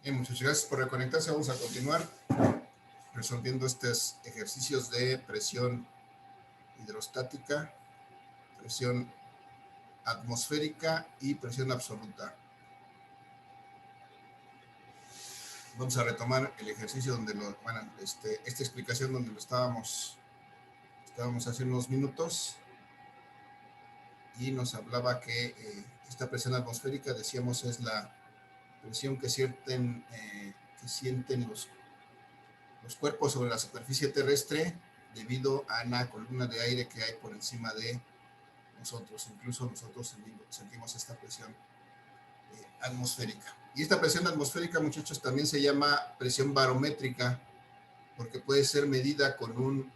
Bien, muchas gracias por reconectarse. Vamos a continuar resolviendo estos ejercicios de presión hidrostática, presión atmosférica y presión absoluta. Vamos a retomar el ejercicio donde esta explicación donde lo estábamos hace unos minutos, y nos hablaba que esta presión atmosférica, decíamos, es la presión que sienten los cuerpos sobre la superficie terrestre debido a una columna de aire que hay por encima de nosotros. Incluso nosotros sentimos esta presión atmosférica. Y esta presión atmosférica, muchachos, también se llama presión barométrica, porque puede ser medida con un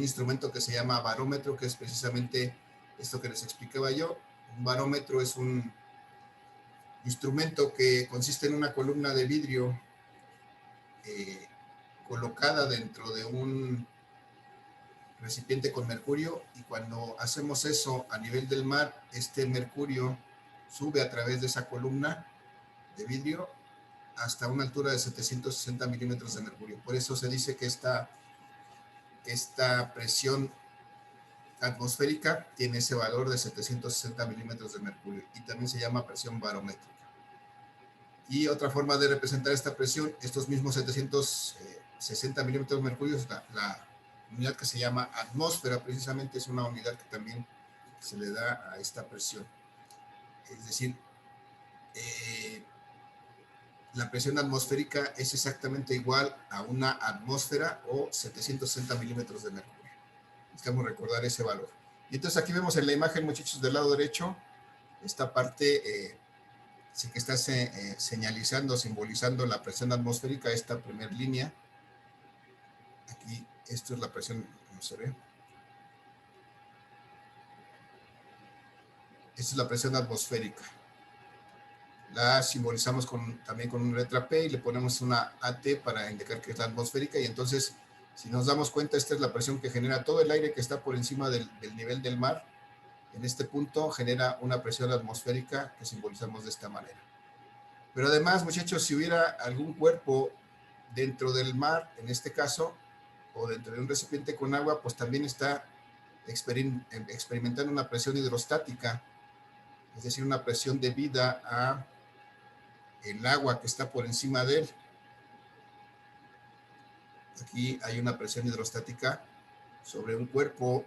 instrumento que se llama barómetro, que es precisamente esto que les explicaba yo. Un barómetro es un instrumento que consiste en una columna de vidrio colocada dentro de un recipiente con mercurio, y cuando hacemos eso a nivel del mar, este mercurio sube a través de esa columna de vidrio hasta una altura de 760 milímetros de mercurio. Por eso se dice que esta presión atmosférica tiene ese valor de 760 milímetros de mercurio, y también se llama presión barométrica. Y otra forma de representar esta presión, estos mismos 760 milímetros de mercurio, es la unidad que se llama atmósfera. Precisamente es una unidad que también se le da a esta presión. Es decir, la presión atmosférica es exactamente igual a una atmósfera o 760 milímetros de mercurio. Necesitamos recordar ese valor. Y entonces aquí vemos en la imagen, muchachos, del lado derecho, esta parte sí que está señalizando, simbolizando la presión atmosférica, esta primera línea. Aquí, esto es la presión, no se ve. Esta es la presión atmosférica. La simbolizamos también con una letra P, y le ponemos una AT para indicar que es la atmosférica. Y entonces, si nos damos cuenta, esta es la presión que genera todo el aire que está por encima del nivel del mar. En este punto genera una presión atmosférica que simbolizamos de esta manera. Pero además, muchachos, si hubiera algún cuerpo dentro del mar, en este caso, o dentro de un recipiente con agua, pues también está experimentando una presión hidrostática, es decir, una presión debida a el agua que está por encima de él. Aquí hay una presión hidrostática sobre un cuerpo,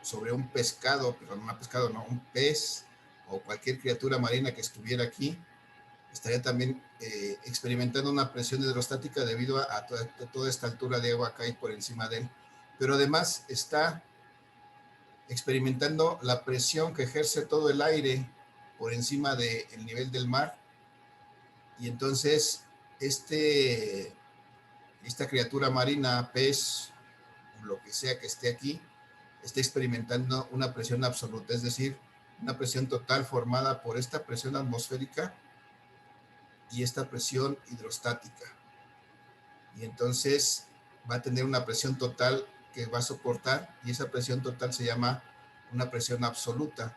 sobre un pescado, perdón, no pescado, no, un pez o cualquier criatura marina que estuviera aquí, estaría también experimentando una presión hidrostática debido a toda esta altura de agua que hay por encima de él. Pero además está experimentando la presión que ejerce todo el aire por encima del nivel del mar. Y entonces esta criatura marina, pez, lo que sea que esté aquí, está experimentando una presión absoluta, es decir, una presión total formada por esta presión atmosférica y esta presión hidrostática. Y entonces va a tener una presión total que va a soportar, y esa presión total se llama una presión absoluta.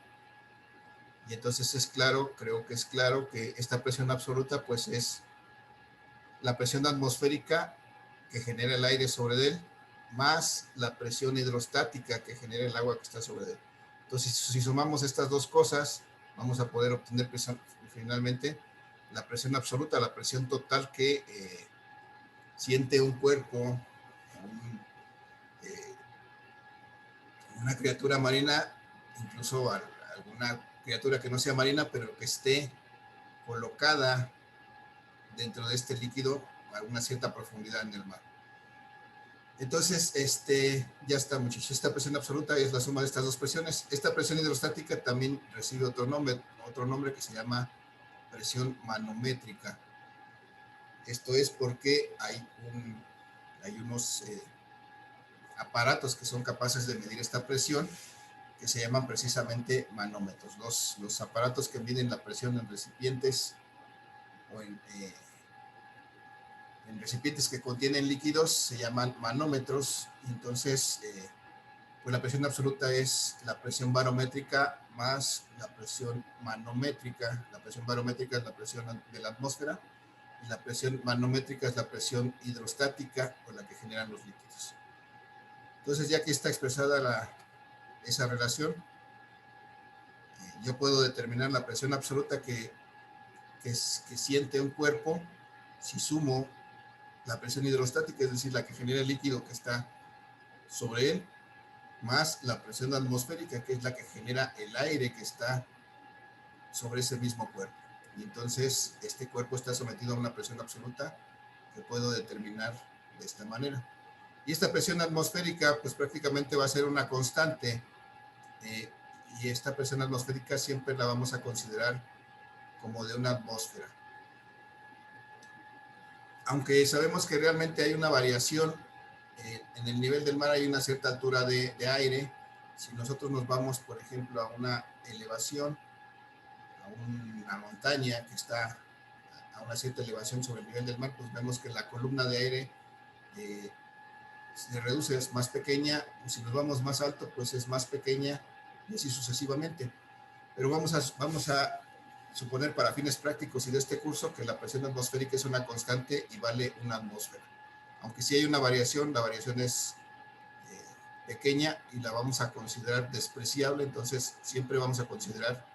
Y entonces es claro, creo que es claro que esta presión absoluta pues es la presión atmosférica que genera el aire sobre él, más la presión hidrostática que genera el agua que está sobre él. Entonces, si sumamos estas dos cosas, vamos a poder obtener finalmente la presión absoluta, la presión total que siente un cuerpo, una criatura marina, incluso alguna criatura que no sea marina, pero que esté colocada dentro de este líquido a una cierta profundidad en el mar. Entonces, ya está, muchachos. Esta presión absoluta es la suma de estas dos presiones. Esta presión hidrostática también recibe otro nombre que se llama presión manométrica. Esto es porque hay unos aparatos que son capaces de medir esta presión, que se llaman precisamente manómetros. Los aparatos que miden la presión en recipientes o en recipientes que contienen líquidos se llaman manómetros. Entonces, pues la presión absoluta es la presión barométrica más la presión manométrica. La presión barométrica es la presión de la atmósfera y la presión manométrica es la presión hidrostática con la que generan los líquidos. Entonces, ya que está expresada esa relación, yo puedo determinar la presión absoluta que siente un cuerpo si sumo la presión hidrostática, es decir, la que genera el líquido que está sobre él, más la presión atmosférica, que es la que genera el aire que está sobre ese mismo cuerpo. Y entonces este cuerpo está sometido a una presión absoluta que puedo determinar de esta manera. Y esta presión atmosférica pues prácticamente va a ser una constante, y esta presión atmosférica siempre la vamos a considerar como de una atmósfera. Aunque sabemos que realmente hay una variación, en el nivel del mar hay una cierta altura de aire. Si nosotros nos vamos, por ejemplo, a una elevación, a una montaña que está a una cierta elevación sobre el nivel del mar, pues vemos que la columna de aire se reduce, es más pequeña, y si nos vamos más alto, pues es más pequeña, y así sucesivamente. Pero vamos a suponer para fines prácticos y de este curso que la presión atmosférica es una constante y vale una atmósfera. Aunque sí hay una variación, la variación es pequeña y la vamos a considerar despreciable, entonces siempre vamos a considerar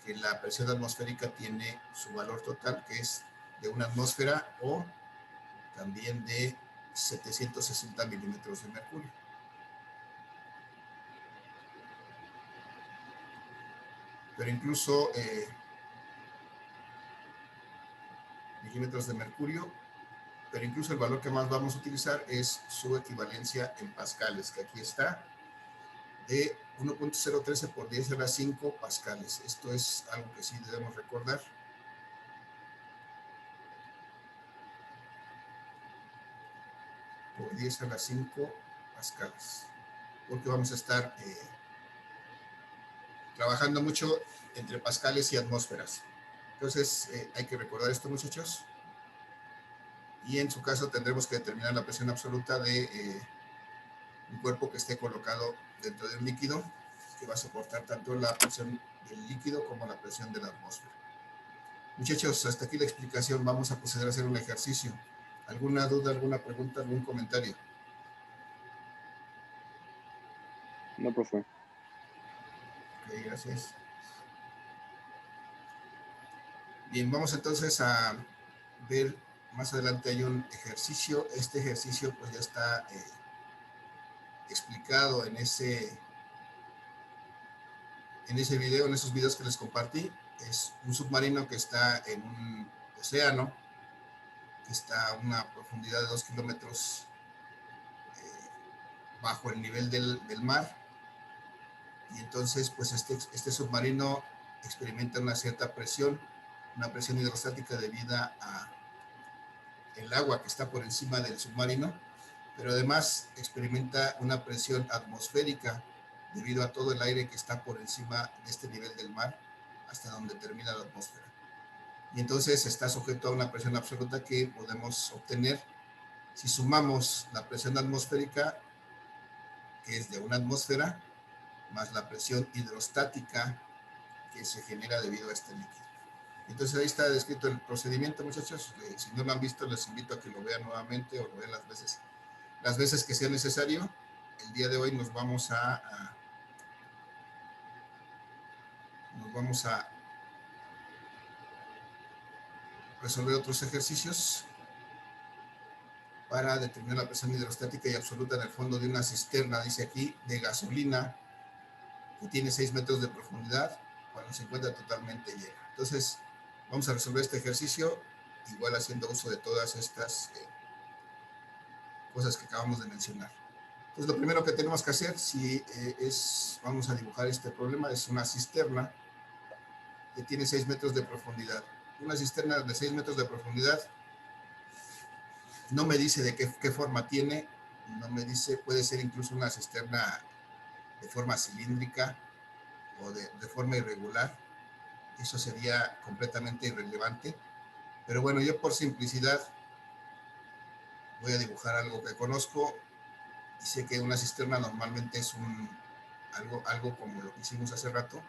que la presión atmosférica tiene su valor total, que es de una atmósfera o también de 760 milímetros de mercurio. Pero incluso milímetros de mercurio, pero incluso el valor que más vamos a utilizar es su equivalencia en pascales, que aquí está, de 1.013 por 10 a la 5 pascales. Esto es algo que sí debemos recordar. Por 10 a la 5 pascales. Porque vamos a estar trabajando mucho entre pascales y atmósferas. Entonces, hay que recordar esto, muchachos. Y en su caso tendremos que determinar la presión absoluta de un cuerpo que esté colocado dentro de un líquido, que va a soportar tanto la presión del líquido como la presión de la atmósfera. Muchachos, hasta aquí la explicación. Vamos a proceder a hacer un ejercicio. ¿Alguna duda, alguna pregunta, algún comentario? No, profe. Ok, gracias. Bien, vamos entonces a ver, más adelante hay un ejercicio. Este ejercicio pues ya está explicado en ese video, en esos videos que les compartí. Es un submarino que está en un océano, que está a una profundidad de 2 kilómetros bajo el nivel del mar. Y entonces pues este submarino experimenta una cierta presión, una presión hidrostática debido a el agua que está por encima del submarino, pero además experimenta una presión atmosférica debido a todo el aire que está por encima de este nivel del mar hasta donde termina la atmósfera. Y entonces está sujeto a una presión absoluta que podemos obtener si sumamos la presión atmosférica, que es de una atmósfera, más la presión hidrostática que se genera debido a este líquido. Entonces ahí está descrito el procedimiento, muchachos. Si no lo han visto, les invito a que lo vean nuevamente o lo vean las veces que sea necesario. El día de hoy nos vamos a resolver otros ejercicios para determinar la presión hidrostática y absoluta en el fondo de una cisterna, dice aquí, de gasolina, que tiene 6 metros de profundidad cuando se encuentra totalmente llena. Entonces, vamos a resolver este ejercicio, igual haciendo uso de todas estas cosas que acabamos de mencionar. Entonces, lo primero que tenemos que hacer, vamos a dibujar este problema, es una cisterna que tiene 6 metros de profundidad. Una cisterna de 6 metros de profundidad no me dice de qué forma tiene, no me dice, puede ser incluso una cisterna de forma cilíndrica o de forma irregular. Eso sería completamente irrelevante. Pero bueno, yo por simplicidad voy a dibujar algo que conozco Dice que una cisterna normalmente es algo como lo que hicimos hace rato,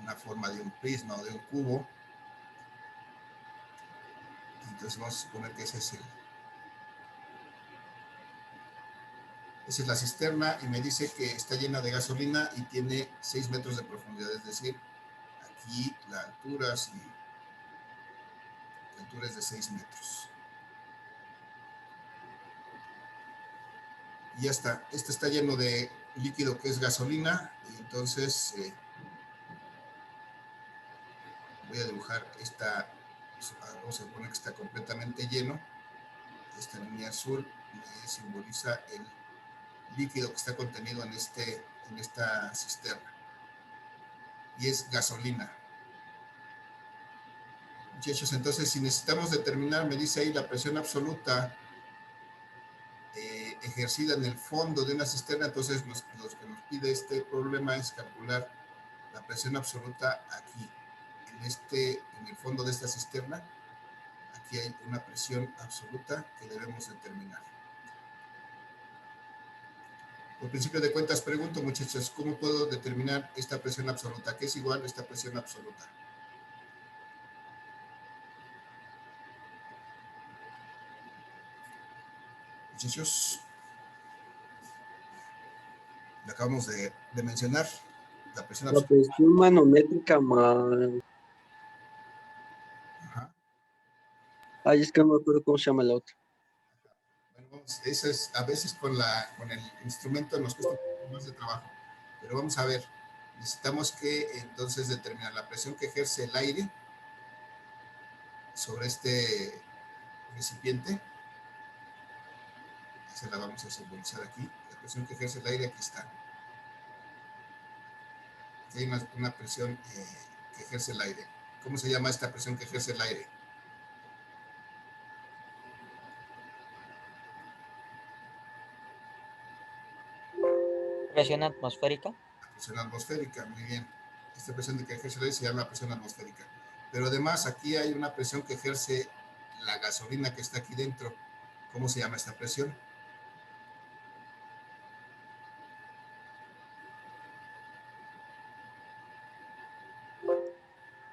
una forma de un prisma o de un cubo. Entonces vamos a suponer que esa es la cisterna, y me dice que está llena de gasolina y tiene 6 metros de profundidad, es decir, aquí la altura es de 6 metros. Y ya está, este está lleno de líquido que es gasolina, y entonces voy a dibujar vamos a poner que está completamente lleno. Esta línea azul me simboliza el líquido que está contenido en esta cisterna, y es gasolina. Muchachos, entonces si necesitamos determinar, me dice ahí la presión absoluta ejercida en el fondo de una cisterna, entonces lo que nos pide este problema es calcular la presión absoluta aquí, en el fondo de esta cisterna. Aquí hay una presión absoluta que debemos determinar. Por principio de cuentas, pregunto, muchachos, ¿cómo puedo determinar esta presión absoluta? ¿Qué es igual a esta presión absoluta? Muchachos, lo acabamos de mencionar, la presión La absoluta. presión manométrica más... Ajá. Ay, es que no me acuerdo cómo se llama la otra. Bueno, eso es, a veces con el instrumento nos cuesta un poco más de trabajo, pero vamos a ver. Necesitamos que entonces determinar la presión que ejerce el aire sobre este recipiente. Esa la vamos a simbolizar aquí. La presión que ejerce el aire, aquí está. Aquí hay una presión que ejerce el aire. ¿Cómo se llama esta presión que ejerce el aire? Presión atmosférica. La presión atmosférica, muy bien. Esta presión que ejerce el aire se llama presión atmosférica. Pero además aquí hay una presión que ejerce la gasolina que está aquí dentro. ¿Cómo se llama esta presión?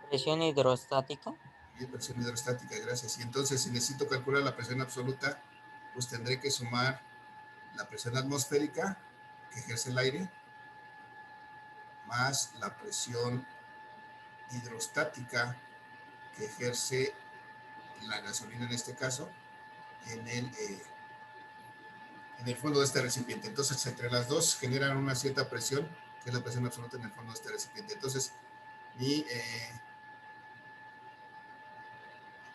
Presión hidrostática. Y presión hidrostática, gracias. Y entonces, si necesito calcular la presión absoluta, pues tendré que sumar la presión atmosférica que ejerce el aire más la presión hidrostática que ejerce la gasolina en este caso en el fondo de este recipiente. Entonces, entre las dos generan una cierta presión, que es la presión absoluta en el fondo de este recipiente. Entonces,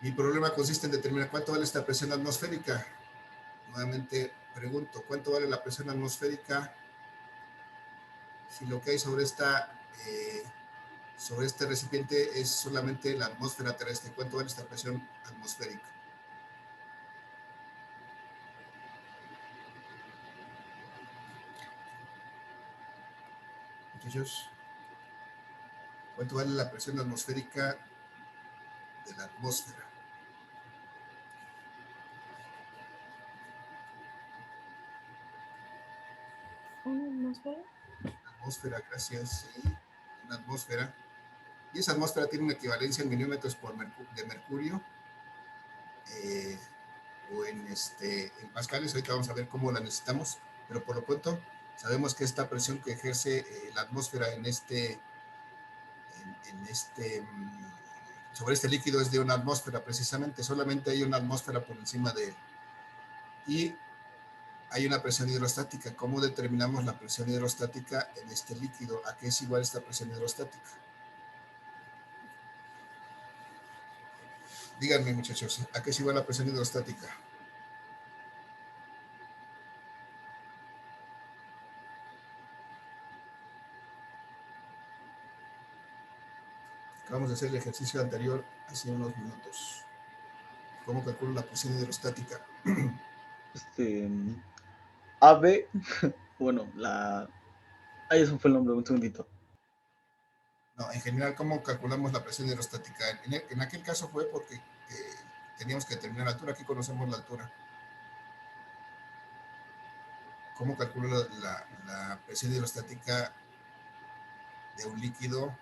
mi problema consiste en determinar cuánto vale esta presión atmosférica. Nuevamente pregunto, ¿cuánto vale la presión atmosférica si lo que hay sobre este recipiente es solamente la atmósfera terrestre? ¿Cuánto vale esta presión atmosférica? Muchachos, ¿cuánto vale la presión atmosférica de la atmósfera? ¿Una atmósfera? Atmósfera, gracias. Sí, una atmósfera. Y esa atmósfera tiene una equivalencia en milímetros de mercurio, o en pascales. Ahorita vamos a ver cómo la necesitamos, pero por lo pronto sabemos que esta presión que ejerce la atmósfera sobre este líquido es de una atmósfera, precisamente. Solamente hay una atmósfera por encima de él. Y hay una presión hidrostática. ¿Cómo determinamos la presión hidrostática en este líquido? ¿A qué es igual esta presión hidrostática? Díganme, muchachos, ¿a qué es igual la presión hidrostática? Acabamos de hacer el ejercicio anterior hace unos minutos. ¿Cómo calculo la presión hidrostática? AB, bueno, ahí eso fue el nombre, un segundito. No, en general, ¿cómo calculamos la presión hidrostática? En aquel caso fue porque teníamos que determinar la altura. Aquí conocemos la altura. ¿Cómo calculo la presión hidrostática de un líquido?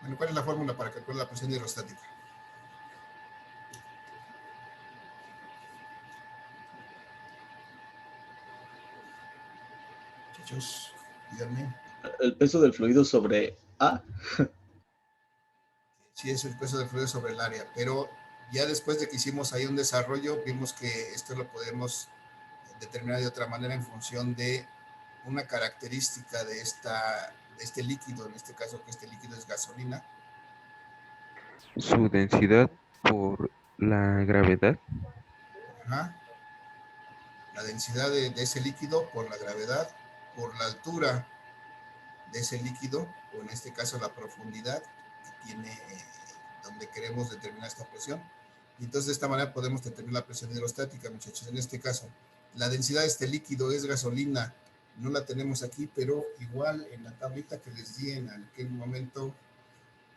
Bueno, ¿cuál es la fórmula para calcular la presión hidrostática? Muchachos, díganme. El peso del fluido sobre A. Sí, es el peso del fluido sobre el área, pero ya después de que hicimos ahí un desarrollo, vimos que esto lo podemos determinar de otra manera en función de una característica de este líquido, en este caso que este líquido es gasolina. Su densidad por la gravedad. Ajá. La densidad de ese líquido por la gravedad, por la altura de ese líquido, o en este caso la profundidad que tiene donde queremos determinar esta presión. Y entonces de esta manera podemos determinar la presión hidrostática, muchachos. En este caso, la densidad de este líquido es gasolina. No la tenemos aquí, pero igual en la tablita que les di en aquel momento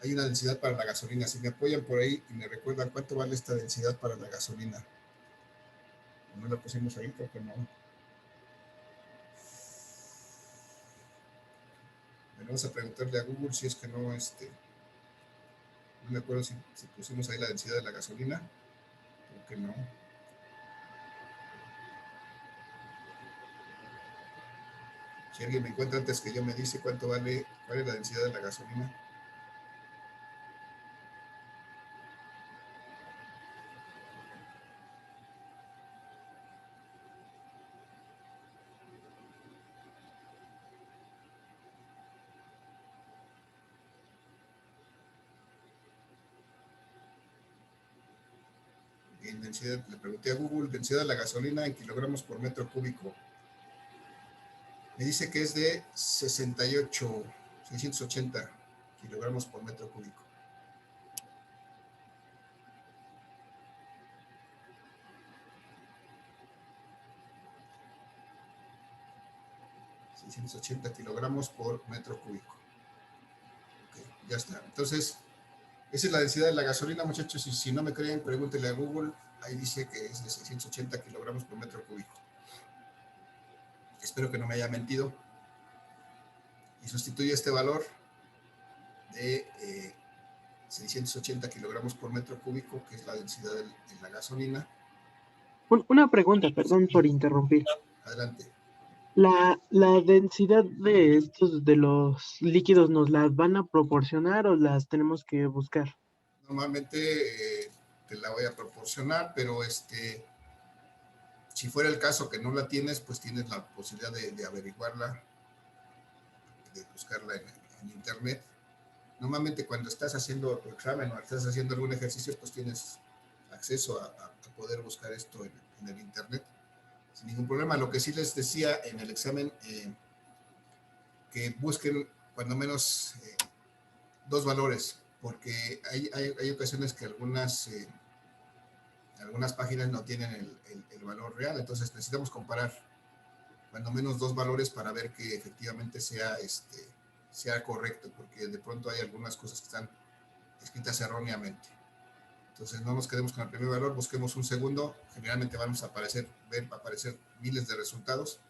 hay una densidad para la gasolina. Si me apoyan por ahí y me recuerdan cuánto vale esta densidad para la gasolina. No la pusimos ahí, creo que no. Vamos a preguntarle a Google si es que no, no me acuerdo si pusimos ahí la densidad de la gasolina. Creo que no. Si alguien me encuentra antes que yo me dice cuánto vale, cuál es la densidad de la gasolina. En densidad, le pregunté a Google, densidad de la gasolina en kilogramos por metro cúbico. Me dice que es de 680 kilogramos por metro cúbico. ...680 kilogramos por metro cúbico. Okay, ya está. Entonces, esa es la densidad de la gasolina, muchachos. Y si no me creen, pregúntenle a Google. Ahí dice que es de 680 kilogramos por metro cúbico. Espero que no me haya mentido. Y sustituye este valor de 680 kilogramos por metro cúbico, que es la densidad de la gasolina. Una pregunta, perdón por interrumpir. Adelante. ¿La densidad de estos, de los líquidos, nos las van a proporcionar o las tenemos que buscar? Normalmente te la voy a proporcionar, pero si fuera el caso que no la tienes, pues tienes la posibilidad de averiguarla, de buscarla en internet. Normalmente cuando estás haciendo tu examen o estás haciendo algún ejercicio, pues tienes acceso a poder buscar esto en el internet sin ningún problema. Lo que sí les decía en el examen, que busquen cuando menos dos valores, porque hay ocasiones que algunas páginas no tienen el valor real, entonces necesitamos comparar cuando menos dos valores para ver que efectivamente sea correcto, porque de pronto hay algunas cosas que están escritas erróneamente. Entonces no nos quedemos con el primer valor, busquemos un segundo. Generalmente vamos a aparecer miles de resultados.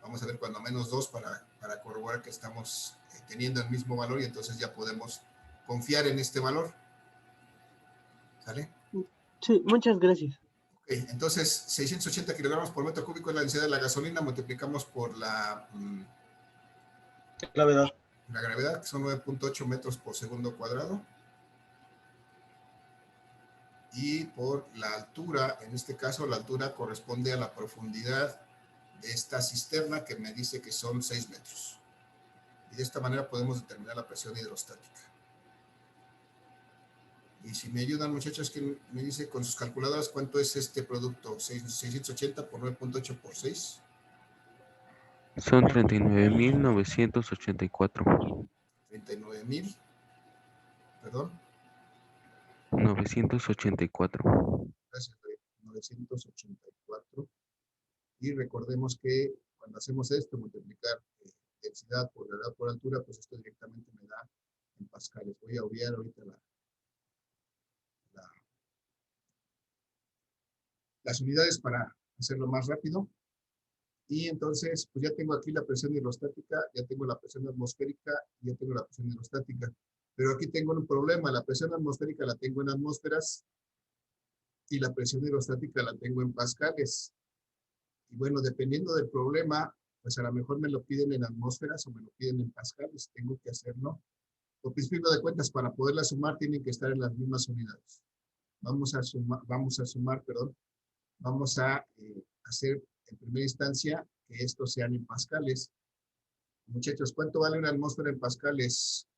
Vamos a ver cuando menos dos para corroborar que estamos teniendo el mismo valor, y entonces ya podemos confiar en este valor. ¿Sale? Sí, muchas gracias. Okay, entonces 680 kilogramos por metro cúbico es la densidad de la gasolina, multiplicamos por la Gravedad. gravedad, que son 9.8 metros por segundo cuadrado, y por la altura. En este caso la altura corresponde a la profundidad de esta cisterna, que me dice que son 6 metros. Y de esta manera podemos determinar la presión hidrostática. Y si me ayudan, muchachos, que me dice con sus calculadoras cuánto es este producto. 680 por 9.8 por 6. Son 39.984. 39.000, perdón. 984. Gracias, 984. Y recordemos que cuando hacemos esto, multiplicar densidad por gravedad por altura, pues esto directamente me da en pascales. Voy a obviar ahorita la las unidades para hacerlo más rápido. Y entonces, pues ya tengo aquí la presión hidrostática, ya tengo la presión atmosférica, ya tengo la presión hidrostática. Pero aquí tengo un problema, la presión atmosférica la tengo en atmósferas y la presión hidrostática la tengo en pascales. Y bueno, dependiendo del problema, pues a lo mejor me lo piden en atmósferas o me lo piden en pascales, tengo que hacerlo. Por principio de cuentas, para poderla sumar, tienen que estar en las mismas unidades. Vamos a sumar, perdón. Vamos a hacer en primera instancia que estos sean en pascales. Muchachos, ¿cuánto vale una atmósfera en pascales?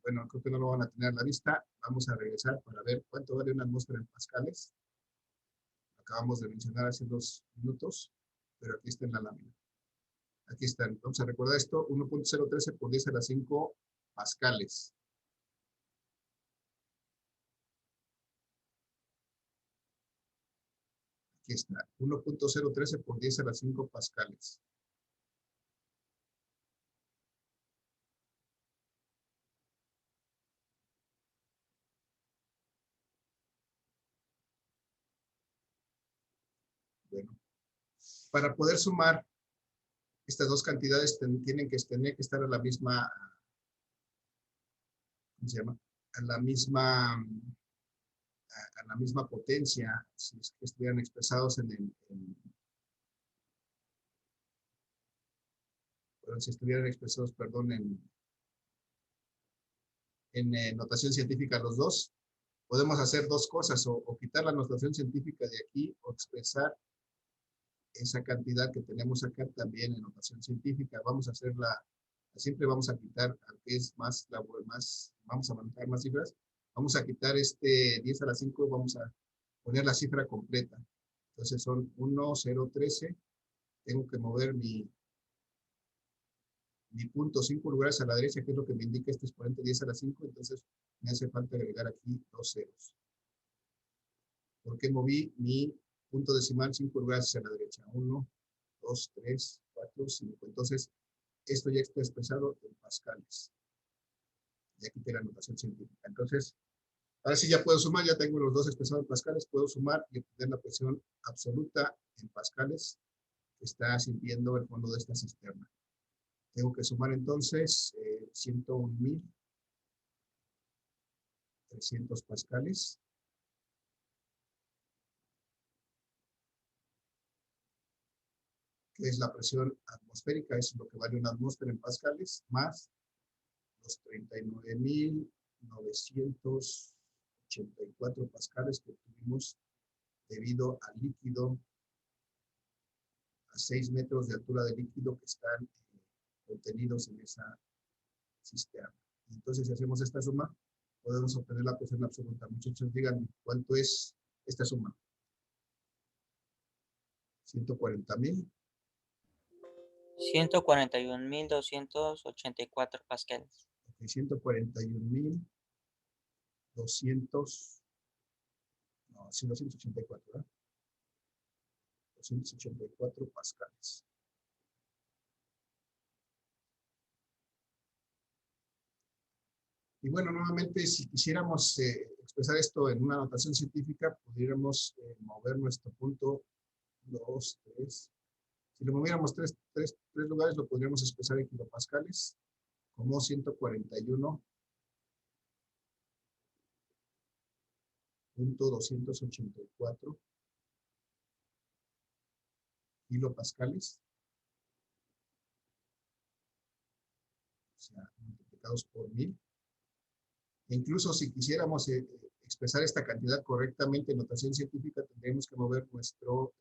Bueno, creo que no lo van a tener a la vista. Vamos a regresar para ver cuánto vale una atmósfera en pascales. Acabamos de mencionar hace 2 minutos, pero aquí está en la lámina. Aquí están. Vamos a recordar esto, 1.013 por 10 a la 5 pascales. Aquí está, 1.013 por 10 a la 5 pascales. Bueno, para poder sumar estas dos cantidades tienen que estar a la misma, ¿cómo se llama? A la misma potencia, si es que estuvieran expresados si estuvieran expresados, perdón, en notación científica los dos. Podemos hacer dos cosas, o quitar la notación científica de aquí, o expresar esa cantidad que tenemos acá también en notación científica. Vamos a hacerla, siempre vamos a quitar, aunque es más, vamos a manejar más cifras, vamos a quitar este 10 a la 5, vamos a poner la cifra completa. Entonces son 1, 0, 13, tengo que mover mi punto 5 lugares a la derecha, que es lo que me indica este exponente 10 a la 5, entonces me hace falta agregar aquí 2 ceros. Porque moví mi punto decimal 5 lugares hacia la derecha. 1, 2, 3, 4, 5. Entonces, esto ya está expresado en pascales. Ya quité la notación científica. Entonces, ahora sí ya puedo sumar, ya tengo los dos expresados en pascales, puedo sumar y obtener la presión absoluta en pascales que está sintiendo el fondo de esta cisterna. Tengo que sumar entonces 101.300 pascales. Que es la presión atmosférica, es lo que vale una atmósfera en pascales, más los 39.984 pascales que tuvimos debido al líquido, a 6 metros de altura de líquido que están contenidos en esa cisterna. Entonces, si hacemos esta suma, podemos obtener la presión absoluta. Muchachos, díganme, ¿cuánto es esta suma? 140.000. 141.284 pascales. 141.200, no, 284, ¿verdad? 284 pascales. Y bueno, nuevamente, si quisiéramos expresar esto en una notación científica, pudiéramos mover nuestro punto 2, 3. Si lo moviéramos tres lugares, lo podríamos expresar en kilopascales como 141.284 kilopascales. O sea, multiplicados por 1000. E incluso si quisiéramos expresar esta cantidad correctamente en notación científica, tendríamos que mover nuestro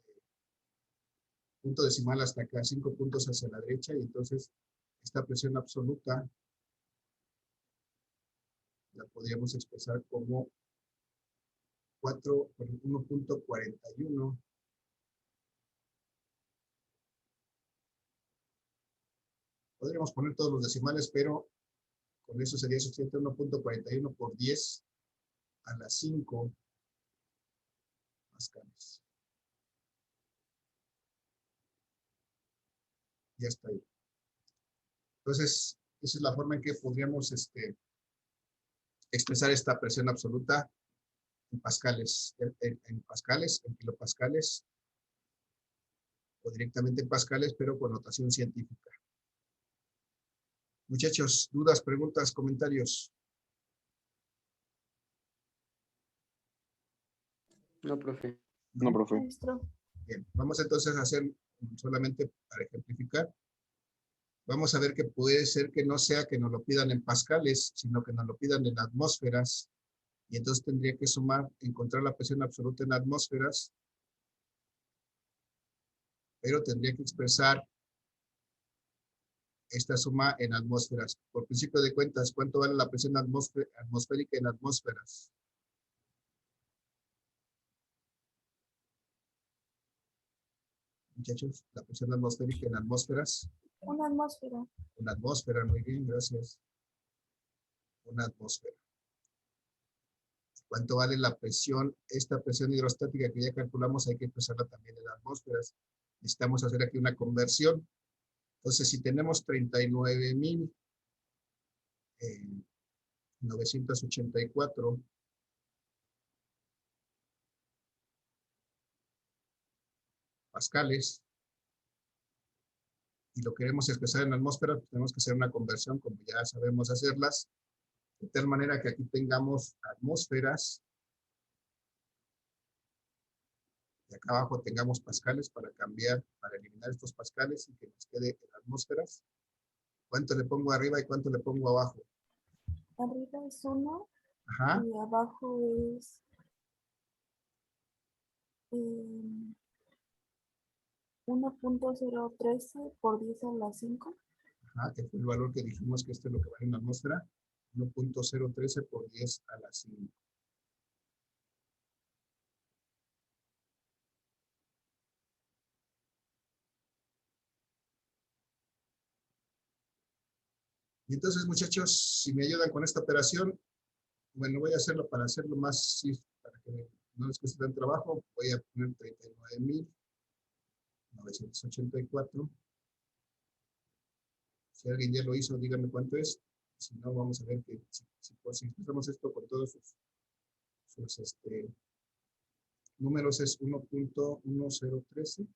punto decimal hasta acá, 5 puntos hacia la derecha, y entonces esta presión absoluta la podríamos expresar como 1.41. Podríamos poner todos los decimales, pero con eso sería suficiente. 1.41 por 10 a la 5 pascales. Ya está ahí. Entonces, esa es la forma en que podríamos expresar esta presión absoluta en pascales, en pascales, en kilopascales, o directamente en pascales, pero con notación científica. Muchachos, dudas, preguntas, comentarios. No, profe. No, profe. Maestro. Bien, vamos entonces a hacer solamente para ejemplificar. Vamos a ver que puede ser que no sea que nos lo pidan en pascales, sino que nos lo pidan en atmósferas. Y entonces tendría que sumar, encontrar la presión absoluta en atmósferas, pero tendría que expresar esta suma en atmósferas. Por principio de cuentas, ¿cuánto vale la presión atmosférica en atmósferas? Muchachos, la presión atmosférica en atmósferas. Una atmósfera. Una atmósfera, muy bien, gracias. Una atmósfera. ¿Cuánto vale la presión? Esta presión hidrostática que ya calculamos hay que expresarla también en atmósferas. Necesitamos hacer aquí una conversión. Entonces, si tenemos 39.984 pascales y lo queremos expresar en atmósferas, pues tenemos que hacer una conversión, como ya sabemos hacerlas, de tal manera que aquí tengamos atmósferas y acá abajo tengamos pascales para cambiar, para eliminar estos pascales y que nos quede en atmósferas. ¿Cuánto le pongo arriba y cuánto le pongo abajo? Arriba es 1 Ajá, y abajo es eh, 1.013 por 10 a la 5. ajá, que fue el valor que dijimos que esto es lo que vale una atmósfera. 1.013 por 10 a la 5. Y entonces, muchachos, si me ayudan con esta operación, bueno, voy a hacerlo para hacerlo más, sí, para que no les cueste tanto trabajo. Voy a poner 39.984. Si alguien ya lo hizo, díganme cuánto es. Si no, vamos a ver que si hacemos esto con todos sus números es 1.1013.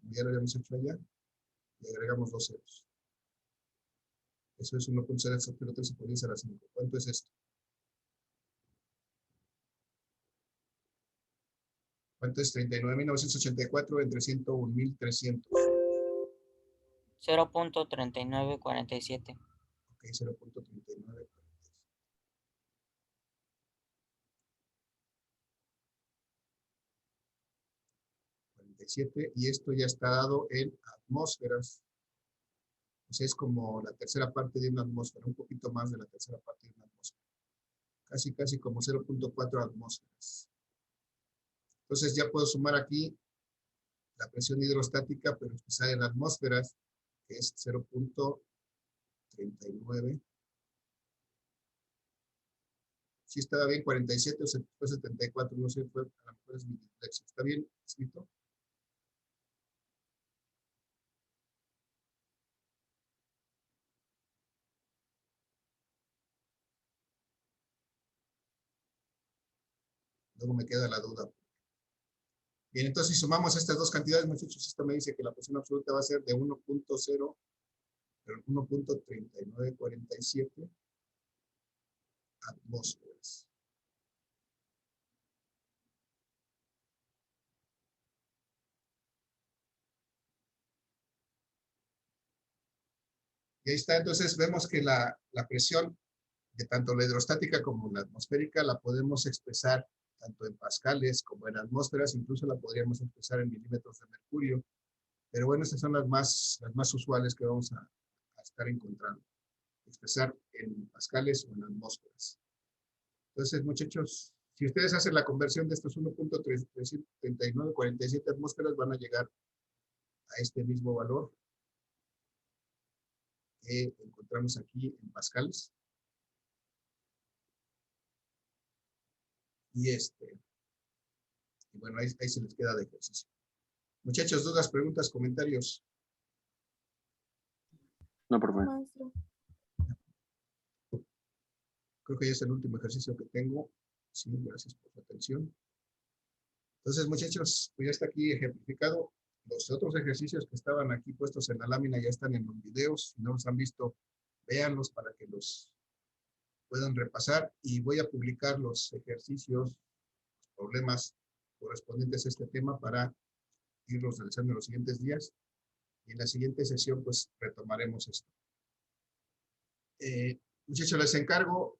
Ya lo habíamos hecho allá. Y agregamos 2 ceros. Eso es 1.013 por 10 a la 5. ¿Cuánto es esto? ¿Cuánto es 39.984 entre 101.300? 0.3947. Ok, 0.39. 47, y esto ya está dado en atmósferas. O sea, es como la tercera parte de una atmósfera, un poquito más de la tercera parte de una atmósfera. Casi como 0.4 atmósferas. Entonces ya puedo sumar aquí la presión hidrostática, pero expresada en atmósferas, que es 0.39. Si estaba bien 47 o fue 74, no sé, a lo mejor es mi dislexia. ¿Está bien escrito? Luego me queda la duda. Bien, entonces si sumamos estas dos cantidades, muchachos, esto me dice que la presión absoluta va a ser de 1.3947 atmósferas. Y ahí está, entonces vemos que la presión de tanto la hidrostática como la atmosférica la podemos expresar tanto en pascales como en atmósferas, incluso la podríamos expresar en milímetros de mercurio. Pero bueno, estas son las más usuales que vamos a estar encontrando. Expresar en pascales o en atmósferas. Entonces, muchachos, si ustedes hacen la conversión de estos 1.3947 atmósferas, van a llegar a este mismo valor que encontramos aquí en pascales. Y bueno, ahí se les queda de ejercicio. Muchachos, dudas, preguntas, comentarios. No, profe. Maestro. Creo que ya es el último ejercicio que tengo. Sí, gracias por su atención. Entonces, muchachos, pues ya está aquí ejemplificado. Los otros ejercicios que estaban aquí puestos en la lámina ya están en los videos. Si no los han visto, véanlos para que los puedan repasar. Y voy a publicar los ejercicios, los problemas correspondientes a este tema para irlos realizando en los siguientes días. Y en la siguiente sesión, pues, retomaremos esto. Muchachos, les encargo,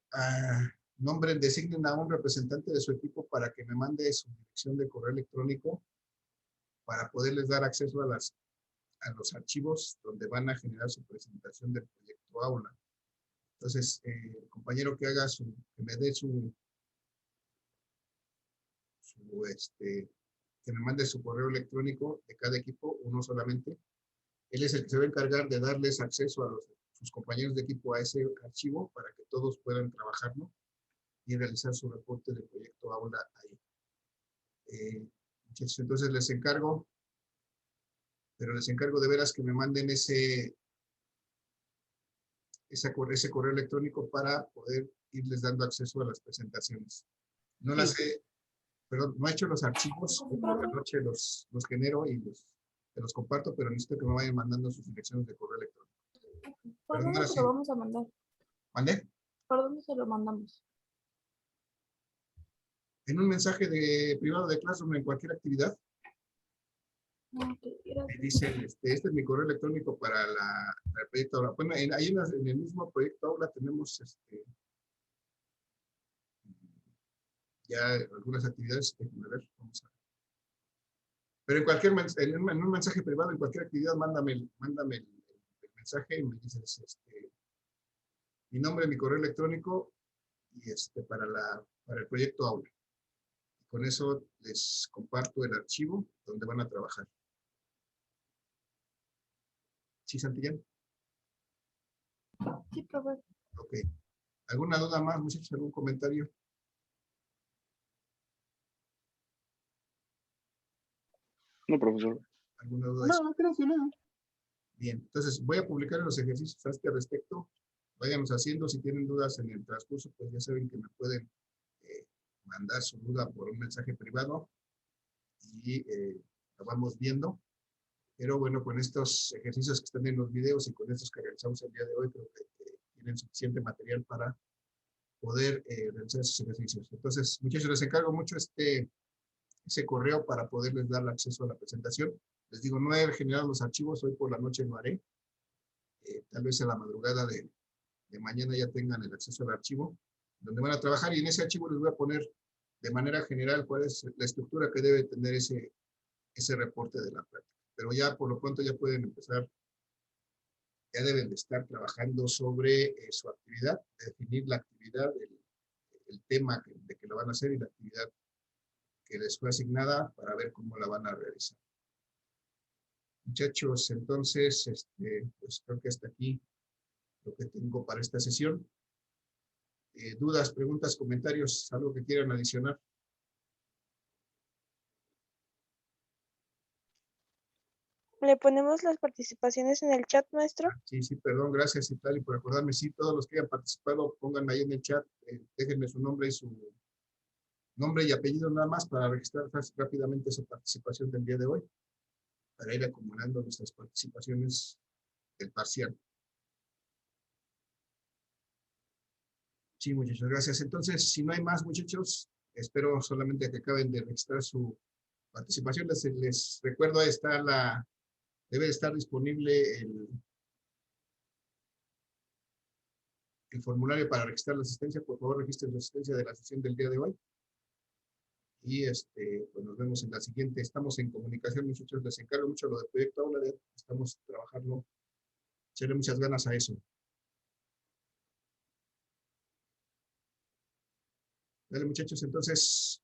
nombren, designen a un representante de su equipo para que me mande su dirección de correo electrónico para poderles dar acceso a los archivos donde van a generar su presentación del proyecto aula. Entonces, el compañero que haga que me dé que me mande su correo electrónico de cada equipo, uno solamente. Él es el que se va a encargar de darles acceso a sus compañeros de equipo a ese archivo para que todos puedan trabajarlo y realizar su reporte del proyecto aula ahí. Muchachos, entonces les encargo, pero les encargo de veras que me manden ese correo electrónico para poder irles dando acceso a las presentaciones. No las he, perdón, no he hecho los archivos, hoy por la noche los genero y te los comparto, pero necesito que me vayan mandando sus direcciones de correo electrónico. ¿Por Perdón, dónde ahora se sí. lo vamos a mandar? ¿Mandé? ¿Por dónde se lo mandamos? En un mensaje privado de Classroom en cualquier actividad. Ok, Me gracias. dicen, este es mi correo electrónico para el proyecto aula. Bueno, ahí en el mismo proyecto aula tenemos ya algunas actividades. Déjenme ver, vamos a ver. Pero en un mensaje privado, en cualquier actividad, mándame el mensaje y me dices mi nombre, mi correo electrónico y para el proyecto aula. Y con eso les comparto el archivo donde van a trabajar. ¿Sí, Santillán? Sí, profe. Ok. ¿Alguna duda más, muchachos? ¿Algún comentario? No, profesor. ¿Alguna duda de eso? No, creo que no. Bien, entonces voy a publicar los ejercicios a este respecto. Váyanos haciendo. Si tienen dudas en el transcurso, pues ya saben que me pueden mandar su duda por un mensaje privado y lo vamos viendo. Pero bueno, con estos ejercicios que están en los videos y con estos que realizamos el día de hoy, creo que tienen suficiente material para poder realizar esos ejercicios. Entonces, muchachos, les encargo mucho ese correo para poderles dar acceso a la presentación. Les digo, no he generado los archivos, hoy por la noche lo haré. Tal vez a la madrugada de mañana ya tengan el acceso al archivo, donde van a trabajar, y en ese archivo les voy a poner de manera general cuál es la estructura que debe tener ese reporte de la práctica. Pero ya por lo pronto ya pueden empezar, ya deben de estar trabajando sobre su actividad, definir la actividad, el tema de que lo van a hacer y la actividad que les fue asignada para ver cómo la van a realizar. Muchachos, entonces, pues creo que hasta aquí lo que tengo para esta sesión. Dudas, preguntas, comentarios, algo que quieran adicionar. ¿Le ponemos las participaciones en el chat, maestro? Sí, perdón, gracias y por acordarme. Sí, todos los que hayan participado, pónganme ahí en el chat, déjenme su nombre y apellido nada más para registrar rápidamente su participación del día de hoy, para ir acumulando nuestras participaciones del parcial. Sí, muchachos, gracias. Entonces, si no hay más, muchachos, espero solamente que acaben de registrar su participación. Les recuerdo, debe estar disponible el formulario para registrar la asistencia. Por favor, registren la asistencia de la sesión del día de hoy. Y pues nos vemos en la siguiente. Estamos en comunicación, muchachos. Les encargo mucho lo del proyecto aula. Estamos trabajando, echarle muchas ganas a eso. Vale, muchachos, entonces,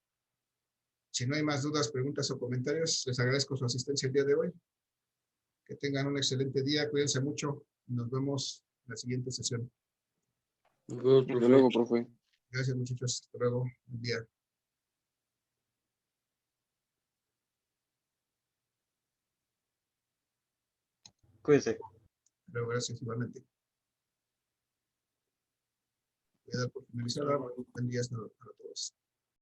si no hay más dudas, preguntas o comentarios, les agradezco su asistencia el día de hoy. Que tengan un excelente día, cuídense mucho. Nos vemos en la siguiente sesión. Hasta luego, profe. Gracias, muchachos. Hasta luego. Buen día. Cuídese. Hasta luego, gracias igualmente. Voy a dar por finalizada. Buen día para todos.